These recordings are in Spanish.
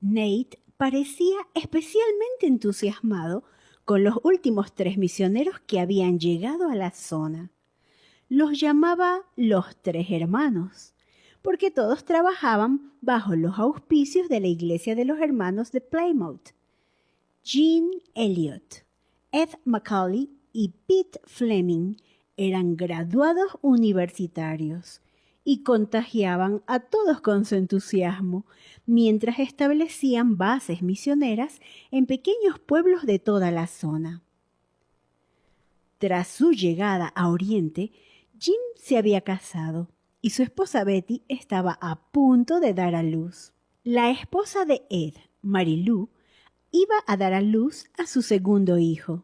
Nate parecía especialmente entusiasmado con los últimos 3 misioneros que habían llegado a la zona. Los llamaba los 3 hermanos, porque todos trabajaban bajo los auspicios de la Iglesia de los Hermanos de Plymouth. Jean Elliott, Ed Macaulay y Pete Fleming eran graduados universitarios y contagiaban a todos con su entusiasmo mientras establecían bases misioneras en pequeños pueblos de toda la zona. Tras su llegada a Oriente, Jim se había casado y su esposa Betty estaba a punto de dar a luz. La esposa de Ed, Mary Lou, iba a dar a luz a su segundo hijo,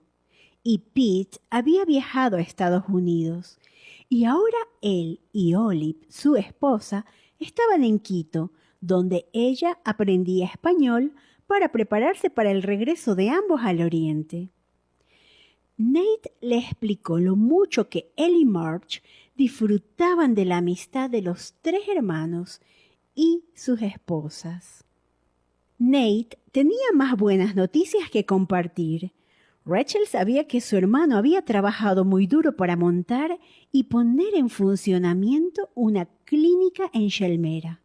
y Pete había viajado a Estados Unidos, y ahora él y Olive, su esposa, estaban en Quito, donde ella aprendía español para prepararse para el regreso de ambos al Oriente. Nate le explicó lo mucho que él y Marge disfrutaban de la amistad de los 3 hermanos y sus esposas. Nate tenía más buenas noticias que compartir. Rachel sabía que su hermano había trabajado muy duro para montar y poner en funcionamiento una clínica en Shelmera,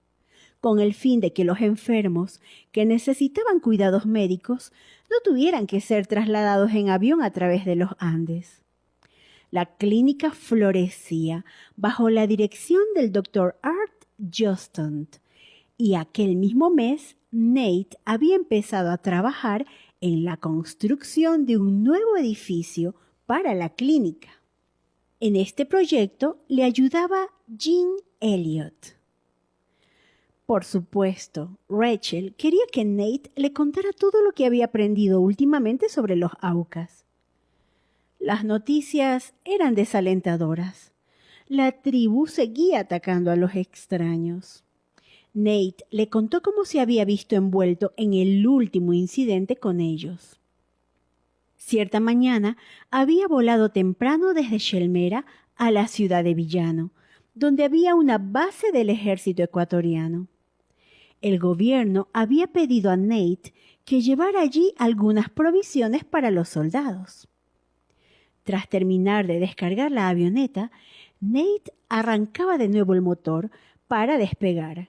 con el fin de que los enfermos que necesitaban cuidados médicos no tuvieran que ser trasladados en avión a través de los Andes. La clínica florecía bajo la dirección del Dr. Art Juston, y aquel mismo mes Nate había empezado a trabajar en la construcción de un nuevo edificio para la clínica. En este proyecto le ayudaba Jean Elliott. Por supuesto, Rachel quería que Nate le contara todo lo que había aprendido últimamente sobre los Aucas. Las noticias eran desalentadoras. La tribu seguía atacando a los extraños. Nate le contó cómo se había visto envuelto en el último incidente con ellos. Cierta mañana había volado temprano desde Shelmera a la ciudad de Villano, donde había una base del ejército ecuatoriano. El gobierno había pedido a Nate que llevara allí algunas provisiones para los soldados. Tras terminar de descargar la avioneta, Nate arrancaba de nuevo el motor para despegar,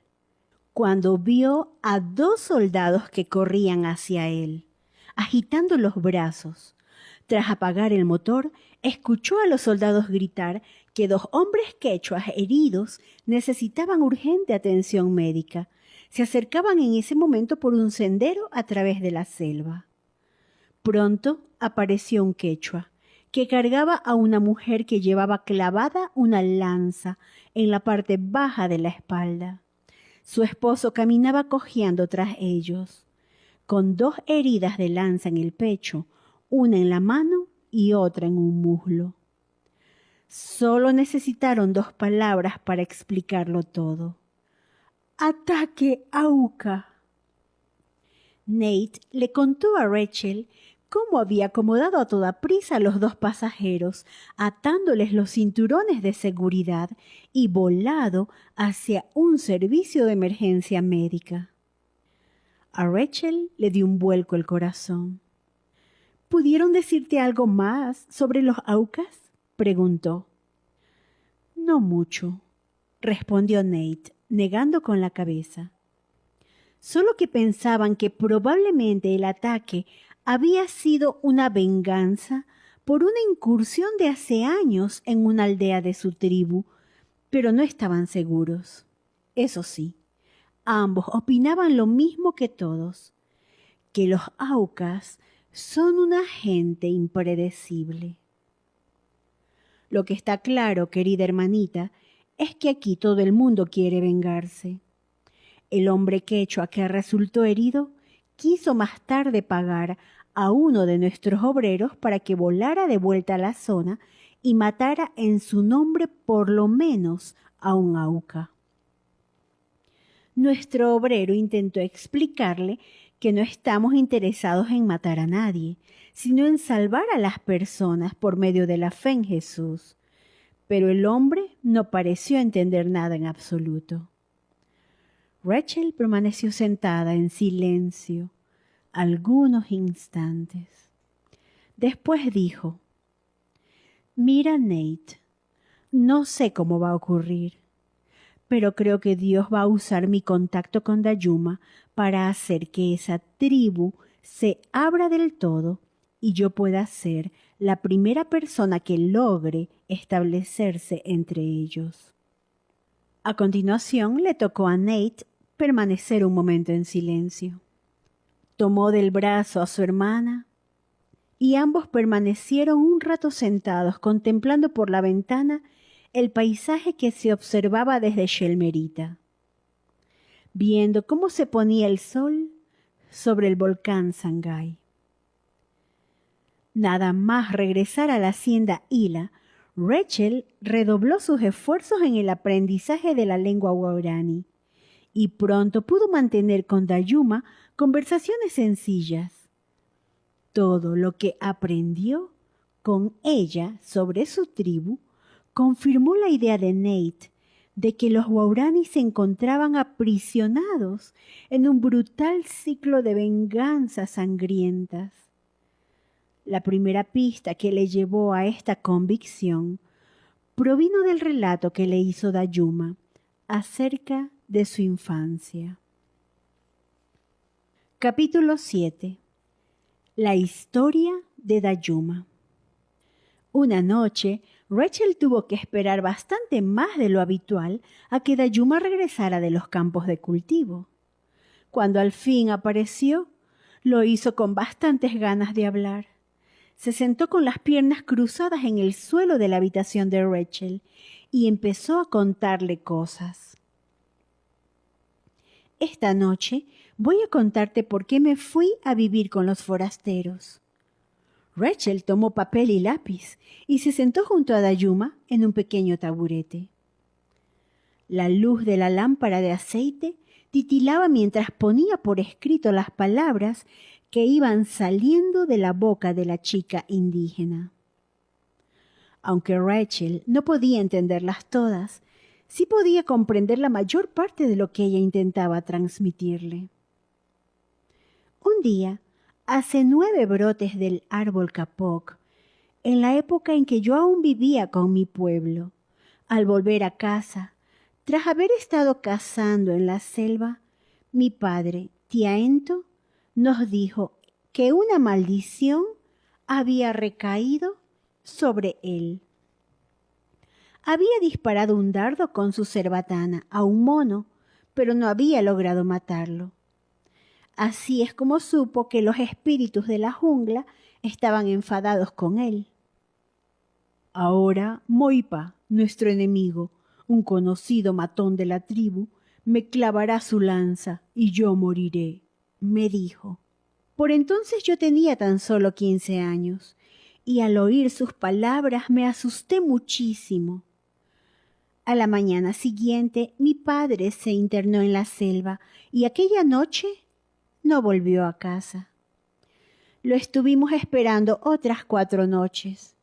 cuando vio a 2 soldados que corrían hacia él, agitando los brazos. Tras apagar el motor, escuchó a los soldados gritar que 2 hombres quechuas heridos necesitaban urgente atención médica. Se acercaban en ese momento por un sendero a través de la selva. Pronto apareció un quechua que cargaba a una mujer que llevaba clavada una lanza en la parte baja de la espalda. Su esposo caminaba cojeando tras ellos, con 2 heridas de lanza en el pecho, una en la mano y otra en un muslo. Solo necesitaron 2 palabras para explicarlo todo. ¡Ataque Auca! Nate le contó a Rachel cómo había acomodado a toda prisa a los 2 pasajeros, atándoles los cinturones de seguridad y volado hacia un servicio de emergencia médica. A Rachel le dio un vuelco el corazón. ¿Pudieron decirte algo más sobre los Aucas?, preguntó. No mucho, respondió Nate, negando con la cabeza. Solo que pensaban que probablemente el ataque había sido una venganza por una incursión de hace años en una aldea de su tribu, pero no estaban seguros. Eso sí, ambos opinaban lo mismo que todos, que los Aucas son una gente impredecible. Lo que está claro, querida hermanita, es que aquí todo el mundo quiere vengarse. El hombre quechua que resultó herido quiso más tarde pagar a uno de nuestros obreros para que volara de vuelta a la zona y matara en su nombre por lo menos a un Auca. Nuestro obrero intentó explicarle que no estamos interesados en matar a nadie, sino en salvar a las personas por medio de la fe en Jesús. Pero el hombre no pareció entender nada en absoluto. Rachel permaneció sentada en silencio algunos instantes. Después dijo: «Mira, Nate, no sé cómo va a ocurrir, pero creo que Dios va a usar mi contacto con Dayuma para hacer que esa tribu se abra del todo y yo pueda ser la primera persona que logre establecerse entre ellos». A continuación le tocó a Nate permanecer un momento en silencio. Tomó del brazo a su hermana y ambos permanecieron un rato sentados contemplando por la ventana el paisaje que se observaba desde Shelmerita, viendo cómo se ponía el sol sobre el volcán Sangay. Nada más regresar a la hacienda Hila, Rachel redobló sus esfuerzos en el aprendizaje de la lengua guaraní y pronto pudo mantener con Dayuma conversaciones sencillas. Todo lo que aprendió con ella sobre su tribu confirmó la idea de Nate de que los Waorani se encontraban aprisionados en un brutal ciclo de venganzas sangrientas. La primera pista que le llevó a esta convicción provino del relato que le hizo Dayuma acerca de su infancia. Capítulo 7. La historia de Dayuma. Una noche, Rachel tuvo que esperar bastante más de lo habitual a que Dayuma regresara de los campos de cultivo. Cuando al fin apareció, lo hizo con bastantes ganas de hablar. Se sentó con las piernas cruzadas en el suelo de la habitación de Rachel y empezó a contarle cosas. «Esta noche voy a contarte por qué me fui a vivir con los forasteros». Rachel tomó papel y lápiz y se sentó junto a Dayuma en un pequeño taburete. La luz de la lámpara de aceite titilaba mientras ponía por escrito las palabras que iban saliendo de la boca de la chica indígena. Aunque Rachel no podía entenderlas todas, sí podía comprender la mayor parte de lo que ella intentaba transmitirle. Un día, hace 9 brotes del árbol capoc, en la época en que yo aún vivía con mi pueblo, al volver a casa, tras haber estado cazando en la selva, mi padre, Tiaento, nos dijo que una maldición había recaído sobre él. Había disparado un dardo con su cerbatana a un mono, pero no había logrado matarlo. Así es como supo que los espíritus de la jungla estaban enfadados con él. Ahora Moipa, nuestro enemigo, un conocido matón de la tribu, me clavará su lanza y yo moriré, me dijo. Por entonces yo tenía tan solo 15 años, y al oír sus palabras me asusté muchísimo. A la mañana siguiente mi padre se internó en la selva y aquella noche no volvió a casa. Lo estuvimos esperando otras 4 noches.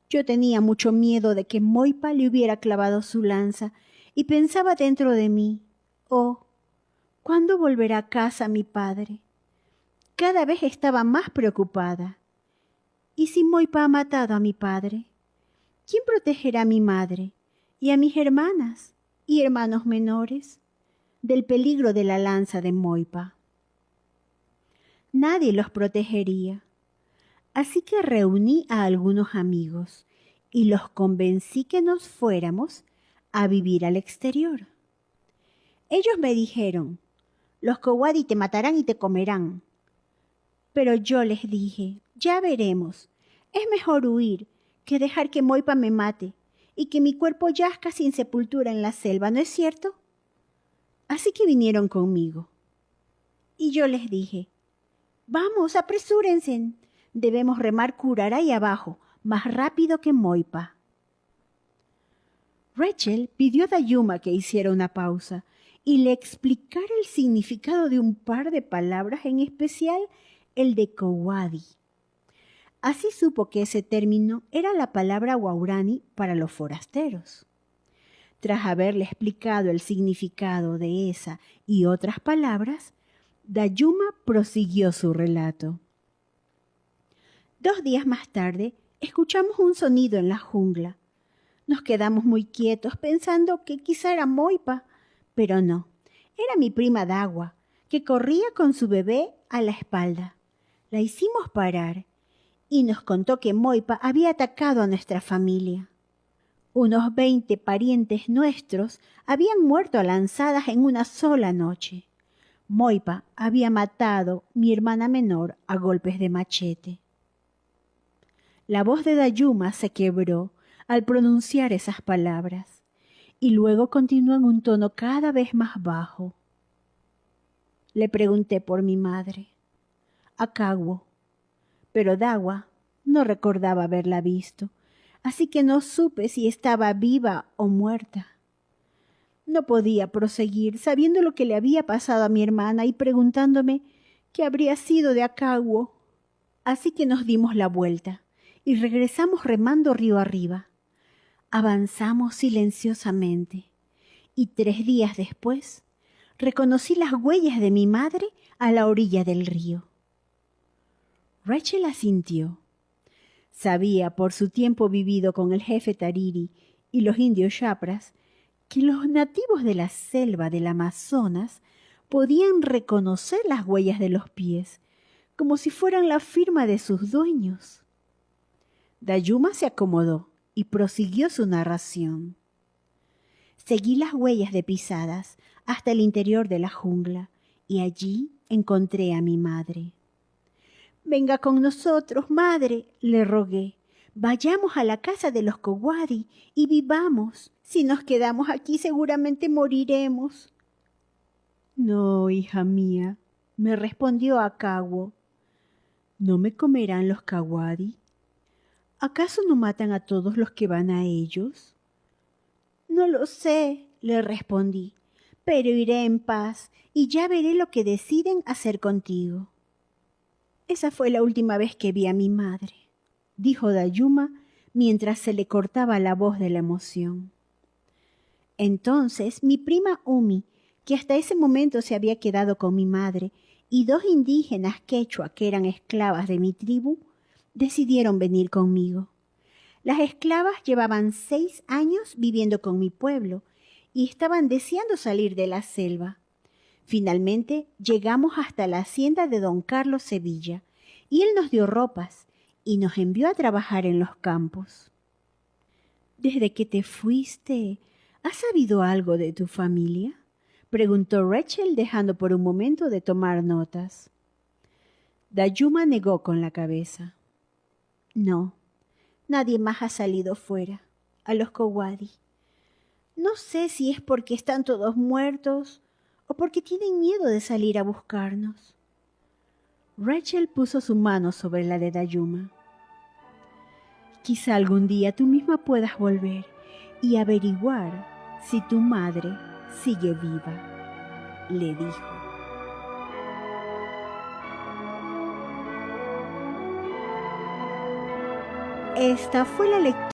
Yo tenía mucho miedo de que Moipa le hubiera clavado su lanza y pensaba dentro de mí, oh, ¿cuándo volverá a casa mi padre? Cada vez estaba más preocupada. ¿Y si Moipa ha matado a mi padre? ¿Quién protegerá a mi madre y a mis hermanas y hermanos menores del peligro de la lanza de Moipa? Nadie los protegería. Así que reuní a algunos amigos y los convencí que nos fuéramos a vivir al exterior. Ellos me dijeron, los Kowadi te matarán y te comerán. Pero yo les dije, ya veremos, es mejor huir que dejar que Moipa me mate y que mi cuerpo yazca sin sepultura en la selva, ¿no es cierto? Así que vinieron conmigo. Y yo les dije, vamos, apresúrense, debemos remar Curaray abajo, más rápido que Moipa. Rachel pidió a Dayuma que hiciera una pausa y le explicara el significado de un par de palabras, en especial el de Kowadi. Así supo que ese término era la palabra Waorani para los forasteros. Tras haberle explicado el significado de esa y otras palabras, Dayuma prosiguió su relato. 2 días más tarde, escuchamos un sonido en la jungla. Nos quedamos muy quietos pensando que quizá era Moipa, pero no, era mi prima Dagua, que corría con su bebé a la espalda. La hicimos parar y nos contó que Moipa había atacado a nuestra familia. Unos 20 parientes nuestros habían muerto a lanzadas en una sola noche. Moipa había matado a mi hermana menor a golpes de machete. La voz de Dayuma se quebró al pronunciar esas palabras y luego continuó en un tono cada vez más bajo. Le pregunté por mi madre, Akawo, pero Dagua no recordaba haberla visto, así que no supe si estaba viva o muerta. No podía proseguir sabiendo lo que le había pasado a mi hermana y preguntándome qué habría sido de Akawo. Así que nos dimos la vuelta y regresamos remando río arriba. Avanzamos silenciosamente y 3 días después reconocí las huellas de mi madre a la orilla del río. Rachel asintió. Sabía por su tiempo vivido con el jefe Tariri y los indios Chapras que los nativos de la selva del Amazonas podían reconocer las huellas de los pies como si fueran la firma de sus dueños. Dayuma se acomodó y prosiguió su narración. Seguí las huellas de pisadas hasta el interior de la jungla y allí encontré a mi madre. «Venga con nosotros, madre», le rogué. «Vayamos a la casa de los Kowari y vivamos. Si nos quedamos aquí seguramente moriremos». «No, hija mía», me respondió Akawo. «¿No me comerán los Kowari? ¿Acaso no matan a todos los que van a ellos?» «No lo sé», le respondí, «pero iré en paz y ya veré lo que deciden hacer contigo». «Esa fue la última vez que vi a mi madre», dijo Dayuma mientras se le cortaba la voz de la emoción. Entonces mi prima Umi, que hasta ese momento se había quedado con mi madre, y 2 indígenas quechua que eran esclavas de mi tribu, decidieron venir conmigo. Las esclavas llevaban 6 años viviendo con mi pueblo y estaban deseando salir de la selva. Finalmente llegamos hasta la hacienda de don Carlos Sevilla y él nos dio ropas y nos envió a trabajar en los campos. «¿Desde que te fuiste, has sabido algo de tu familia?», preguntó Rachel dejando por un momento de tomar notas. Dayuma negó con la cabeza. «No, nadie más ha salido fuera, a los Kowari. No sé si es porque están todos muertos o porque tienen miedo de salir a buscarnos». Rachel puso su mano sobre la de Dayuma. «Quizá algún día tú misma puedas volver y averiguar si tu madre sigue viva», le dijo. Esta fue la lectura